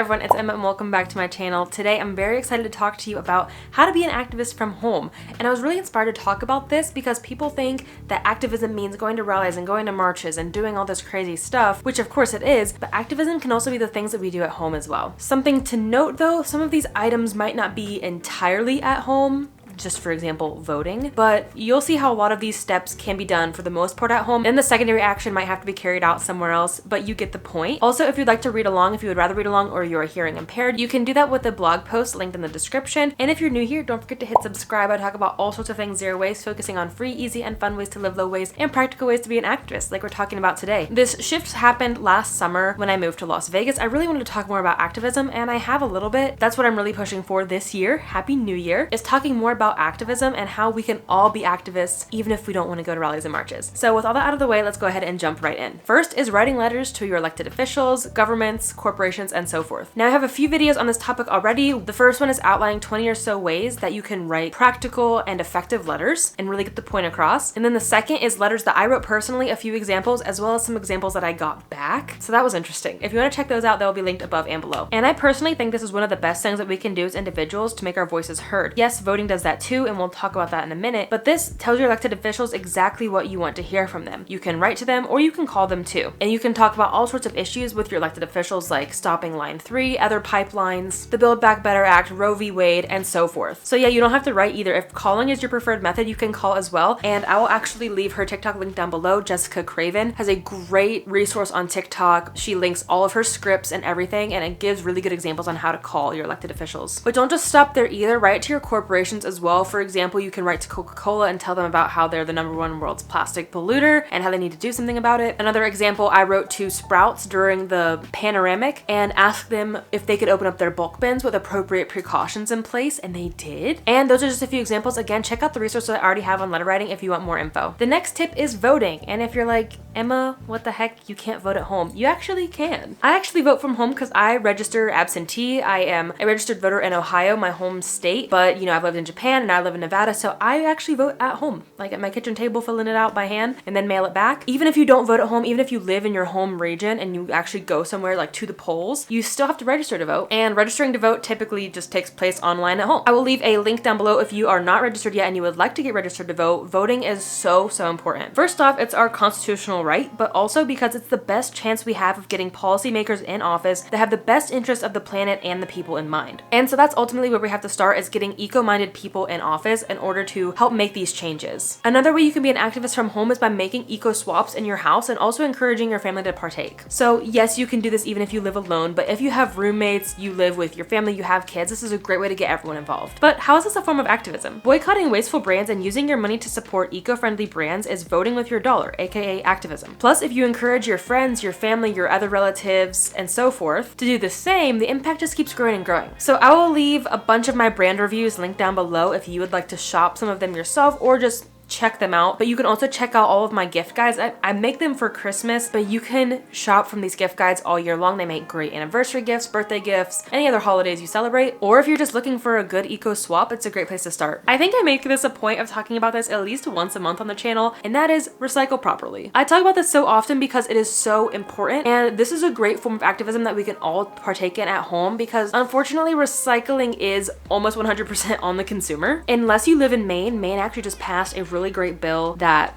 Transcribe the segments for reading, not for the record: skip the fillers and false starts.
everyone, it's Emma and welcome back to my channel. Today I'm very excited to talk to you about how to be an activist from home. And I was really inspired to talk about this because people think that activism means going to rallies and going to marches and doing all this crazy stuff, which of course it is, but activism can also be the things that we do at home as well. Something to note though, some of these items might not be entirely at home. Just for example, voting, but you'll see how a lot of these steps can be done for the most part at home, and the secondary action might have to be carried out somewhere else, but you get the point. Also, if you'd like to read along, if you would rather read along or you're hearing impaired, you can do that with the blog post linked in the description. And if you're new here, don't forget to hit subscribe. I talk about all sorts of things zero waste, focusing on free, easy, and fun ways to live low waste and practical ways to be an activist like we're talking about today. This shift happened last summer when I moved to Las Vegas. I really wanted to talk more about activism, and I have a little bit. That's what I'm really pushing for this year. Happy New Year, is talking more about activism and how we can all be activists even if we don't want to go to rallies and marches. So with all that out of the way, let's go ahead and jump right in. First is writing letters to your elected officials, governments, corporations, and so forth. Now I have a few videos on this topic already. The first one is outlining 20 or so ways that you can write practical and effective letters and really get the point across. And then the second is letters that I wrote personally, a few examples, as well as some examples that I got back. So that was interesting. If you want to check those out, they'll be linked above and below. And I personally think this is one of the best things that we can do as individuals to make our voices heard. Yes, voting does that too, and we'll talk about that in a minute, but this tells your elected officials exactly what you want to hear from them. You can write to them or you can call them too. And you can talk about all sorts of issues with your elected officials like stopping Line 3, other pipelines, the Build Back Better Act, Roe v. Wade, and so forth. So yeah, you don't have to write either. If calling is your preferred method, you can call as well. And I will actually leave her TikTok link down below. Jessica Craven has a great resource on TikTok. She links all of her scripts and everything, and it gives really good examples on how to call your elected officials. But don't just stop there either. Write to your corporations as well. For example, you can write to Coca-Cola and tell them about how they're the #1 world's plastic polluter and how they need to do something about it. Another example, I wrote to Sprouts during the panoramic and asked them if they could open up their bulk bins with appropriate precautions in place, and they did. And those are just a few examples. Again, check out the resources I already have on letter writing if you want more info. The next tip is voting. And if you're like, Emma, what the heck, you can't vote at home? You actually can. I actually vote from home because I register absentee. I am a registered voter in Ohio, my home state, but you know, I've lived in Japan and I live in Nevada, so I actually vote at home, like at my kitchen table, filling it out by hand and then mail it back. Even if you don't vote at home, even if you live in your home region and you actually go somewhere like to the polls, you still have to register to vote. And registering to vote typically just takes place online at home. I will leave a link down below if you are not registered yet and you would like to get registered to vote. Voting is so important. First off, it's our constitutional right, but also because it's the best chance we have of getting policymakers in office that have the best interests of the planet and the people in mind. And so that's ultimately where we have to start, is getting eco-minded people in office in order to help make these changes. Another way you can be an activist from home is by making eco swaps in your house and also encouraging your family to partake. So yes, you can do this even if you live alone, but if you have roommates, you live with your family, you have kids, this is a great way to get everyone involved. But how is this a form of activism? Boycotting wasteful brands and using your money to support eco-friendly brands is voting with your dollar, aka activism. Plus, if you encourage your friends, your family, your other relatives, and so forth to do the same, the impact just keeps growing and growing. So I will leave a bunch of my brand reviews linked down below if you would like to shop some of them yourself or just check them out. But you can also check out all of my gift guides. I make them for Christmas, but you can shop from these gift guides all year long. They make great anniversary gifts, birthday gifts, any other holidays you celebrate. Or if you're just looking for a good eco swap, it's a great place to start. I think I make this a point of talking about this at least once a month on the channel, and that is recycle properly. I talk about this so often because it is so important, and this is a great form of activism that we can all partake in at home, because unfortunately recycling is almost 100% on the consumer. Unless you live in Maine, Maine actually just passed a really great bill that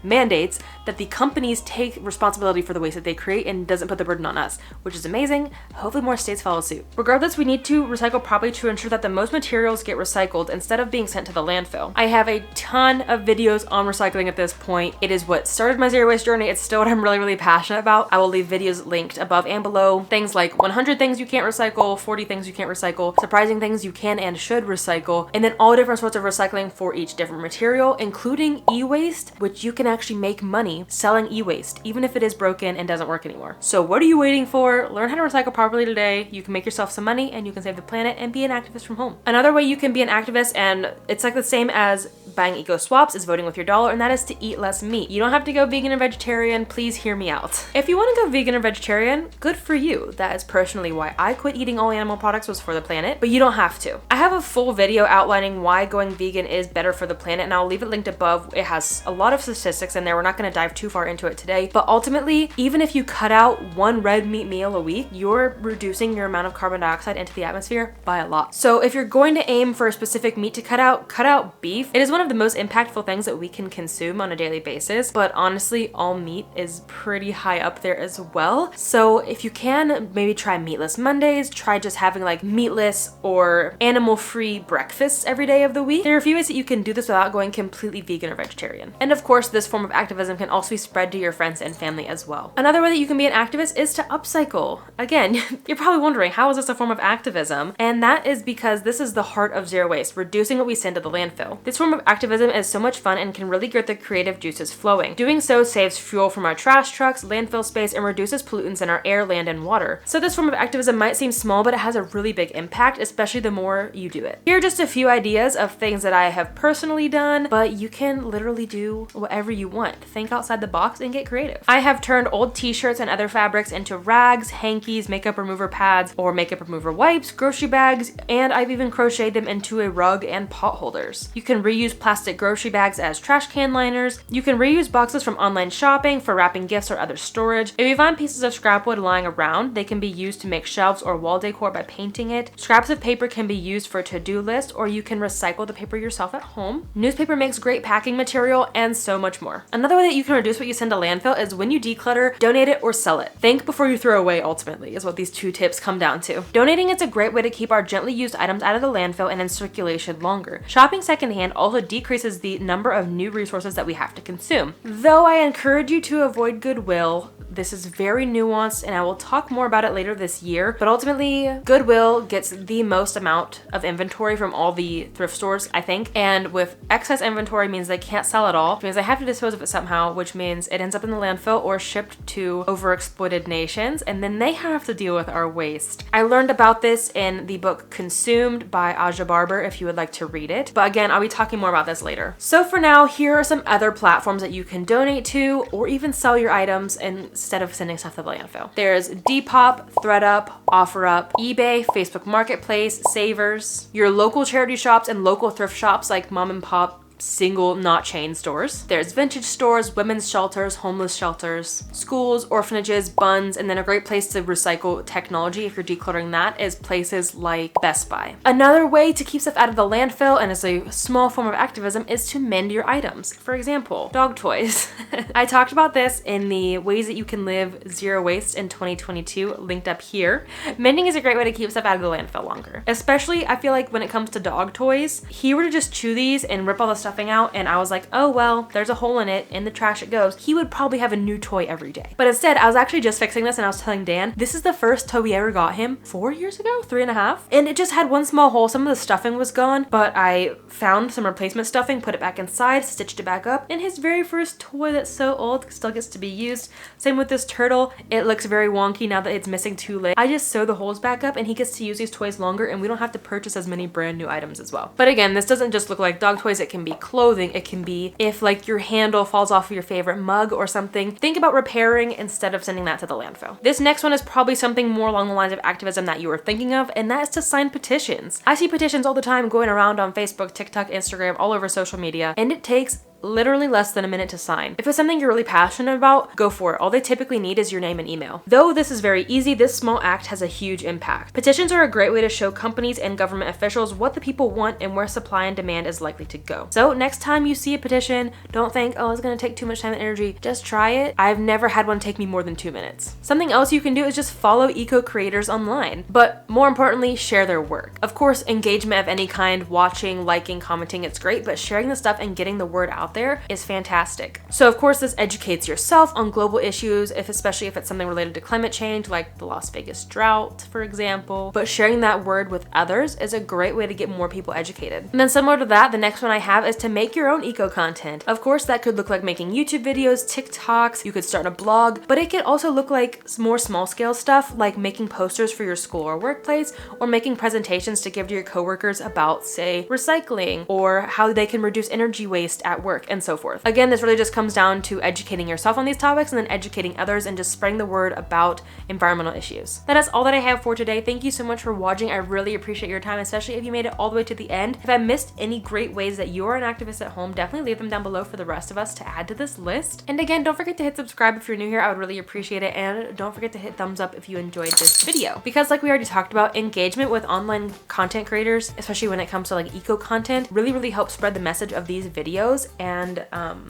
mandates that the companies take responsibility for the waste that they create and doesn't put the burden on us, which is amazing. Hopefully more states follow suit. Regardless, we need to recycle properly to ensure that the most materials get recycled instead of being sent to the landfill. I have a ton of videos on recycling at this point. It is what started my zero waste journey. It's still what I'm really passionate about. I will leave videos linked above and below. Things like 100 things you can't recycle, 40 things you can't recycle, surprising things you can and should recycle, and then all different sorts of recycling for each different material, including e-waste, which you can actually make money selling e-waste, even if it is broken and doesn't work anymore. So what are you waiting for? Learn how to recycle properly today. You can make yourself some money and you can save the planet and be an activist from home. Another way you can be an activist, and it's like the same as buying eco swaps, is voting with your dollar, and that is to eat less meat. You don't have to go vegan or vegetarian. Please hear me out. If you want to go vegan or vegetarian, good for you. That is personally why I quit eating all animal products, was for the planet, but you don't have to. I have a full video outlining why going vegan is better for the planet, and I'll leave it linked above. It has a lot of statistics statistics in there. We're not going to dive too far into it today, but ultimately, even if you cut out one red meat meal a week, you're reducing your amount of carbon dioxide into the atmosphere by a lot. So if you're going to aim for a specific meat to cut out beef. It is one of the most impactful things that we can consume on a daily basis, but honestly, all meat is pretty high up there as well. So if you can, maybe try meatless Mondays, try just having like meatless or animal-free breakfasts every day of the week. There are a few ways that you can do this without going completely vegan or vegetarian. And of course, this form of activism can also be spread to your friends and family as well. Another way that you can be an activist is to upcycle. Again, you're probably wondering, how is this a form of activism? And that is because this is the heart of zero waste, reducing what we send to the landfill. This form of activism is so much fun and can really get the creative juices flowing. Doing so saves fuel from our trash trucks, landfill space, and reduces pollutants in our air, land, and water. So this form of activism might seem small, but it has a really big impact, especially the more you do it. Here are just a few ideas of things that I have personally done, but you can literally do whatever you want. Think outside the box and get creative. I have turned old t-shirts and other fabrics into rags, hankies, makeup remover pads, or makeup remover wipes, grocery bags, and I've even crocheted them into a rug and pot holders. You can reuse plastic grocery bags as trash can liners. You can reuse boxes from online shopping for wrapping gifts or other storage. If you find pieces of scrap wood lying around, they can be used to make shelves or wall decor by painting it. Scraps of paper can be used for a to-do list, or you can recycle the paper yourself at home. Newspaper makes great packing material, and so much more. Another way that you can reduce what you send to landfill is when you declutter, donate it or sell it. Think before you throw away, ultimately, is what these two tips come down to. Donating is a great way to keep our gently used items out of the landfill and in circulation longer. Shopping secondhand also decreases the number of new resources that we have to consume. Though I encourage you to avoid Goodwill, this is very nuanced and I will talk more about it later this year, but ultimately Goodwill gets the most amount of inventory from all the thrift stores, I think, and with excess inventory means they can't sell it all, which means they have to dispose of it somehow, which means it ends up in the landfill or shipped to overexploited nations, and then they have to deal with our waste. I learned about this in the book Consumed by Aja Barber if you would like to read it, but again, I'll be talking more about this later. So for now, here are some other platforms that you can donate to or even sell your items instead of sending stuff to the landfill. There's Depop, ThreadUp, OfferUp, eBay, Facebook Marketplace, Savers, your local charity shops and local thrift shops like mom and pop single, not chain stores. There's vintage stores, women's shelters, homeless shelters, schools, orphanages, buns, and then a great place to recycle technology if you're decluttering that is places like Best Buy. Another way to keep stuff out of the landfill, and as a small form of activism, is to mend your items. For example, dog toys. I talked about this in the ways that you can live zero waste in 2022, linked up here. Mending is a great way to keep stuff out of the landfill longer. Especially, I feel like when it comes to dog toys, he were to just chew these and rip all the stuffing out, and I was like, oh well, there's a hole in it, in the trash it goes, he would probably have a new toy every day. But instead, I was actually just fixing this and I was telling Dan, this is the first toy we ever got him 4 years ago, 3.5, and it just had one small hole. Some of the stuffing was gone, but I found some replacement stuffing, put it back inside, stitched it back up, and his very first toy that's so old still gets to be used. Same with this turtle. It looks very wonky now that it's missing 2 legs. I just sew the holes back up and he gets to use these toys longer, and we don't have to purchase as many brand new items as well. But again, this doesn't just look like dog toys, it can be clothing, it can be if like your handle falls off of your favorite mug or something. Think about repairing instead of sending that to the landfill. This next one is probably something more along the lines of activism that you were thinking of, and that is to sign petitions. I see petitions all the time going around on Facebook, TikTok, Instagram, all over social media, and it takes literally less than a minute to sign. If it's something you're really passionate about, go for it. All they typically need is your name and email. Though this is very easy, this small act has a huge impact. Petitions are a great way to show companies and government officials what the people want and where supply and demand is likely to go. So next time you see a petition, don't think, oh, it's gonna take too much time and energy. Just try it. I've never had one take me more than 2 minutes. Something else you can do is just follow eco creators online, but more importantly, share their work. Of course, engagement of any kind, watching, liking, commenting, it's great, but sharing the stuff and getting the word out there is fantastic. So of course this educates yourself on global issues, especially if it's something related to climate change, like the Las Vegas drought, for example. But sharing that word with others is a great way to get more people educated. And then similar to that, the next one I have is to make your own eco content. Of course, that could look like making YouTube videos, TikToks, you could start a blog, but it could also look like more small scale stuff like making posters for your school or workplace, or making presentations to give to your coworkers about, say, recycling or how they can reduce energy waste at work. work, and so forth. Again, this really just comes down to educating yourself on these topics and then educating others and just spreading the word about environmental issues. That is all that I have for today. Thank you so much for watching. I really appreciate your time, especially if you made it all the way to the end. If I missed any great ways that you are an activist at home, definitely leave them down below for the rest of us to add to this list. And again, don't forget to hit subscribe if you're new here. I would really appreciate it. And don't forget to hit thumbs up if you enjoyed this video. Because like we already talked about, engagement with online content creators, especially when it comes to like eco content, really helps spread the message of these videos and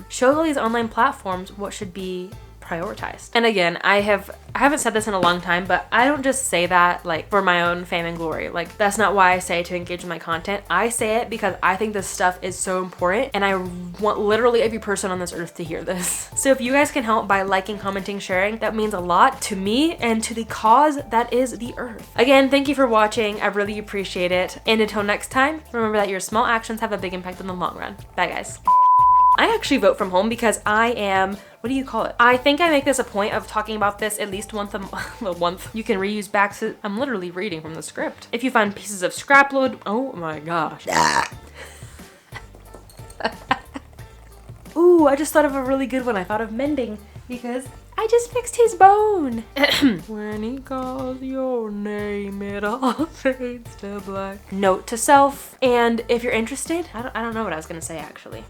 show all these online platforms what should be prioritized. And again, I haven't said this in a long time, but I don't just say that like for my own fame and glory. Like that's not why I say to engage with my content. I say it because I think this stuff is so important and I want literally every person on this earth to hear this. So if you guys can help by liking, commenting, sharing, that means a lot to me and to the cause that is the earth. Again, thank you for watching. I really appreciate it. And until next time, remember that your small actions have a big impact in the long run. Bye guys. I actually vote from home because I am, what do you call it? I think I make this a point of talking about this at least once a month. You can reuse back to, I'm literally reading from the script. If you find pieces of scrap load, oh my gosh. Ooh, I just thought of a really good one. I thought of mending because I just fixed his bone. When he calls your name, it all fades to black. Note to self, and if you're interested, I don't know what I was gonna say actually.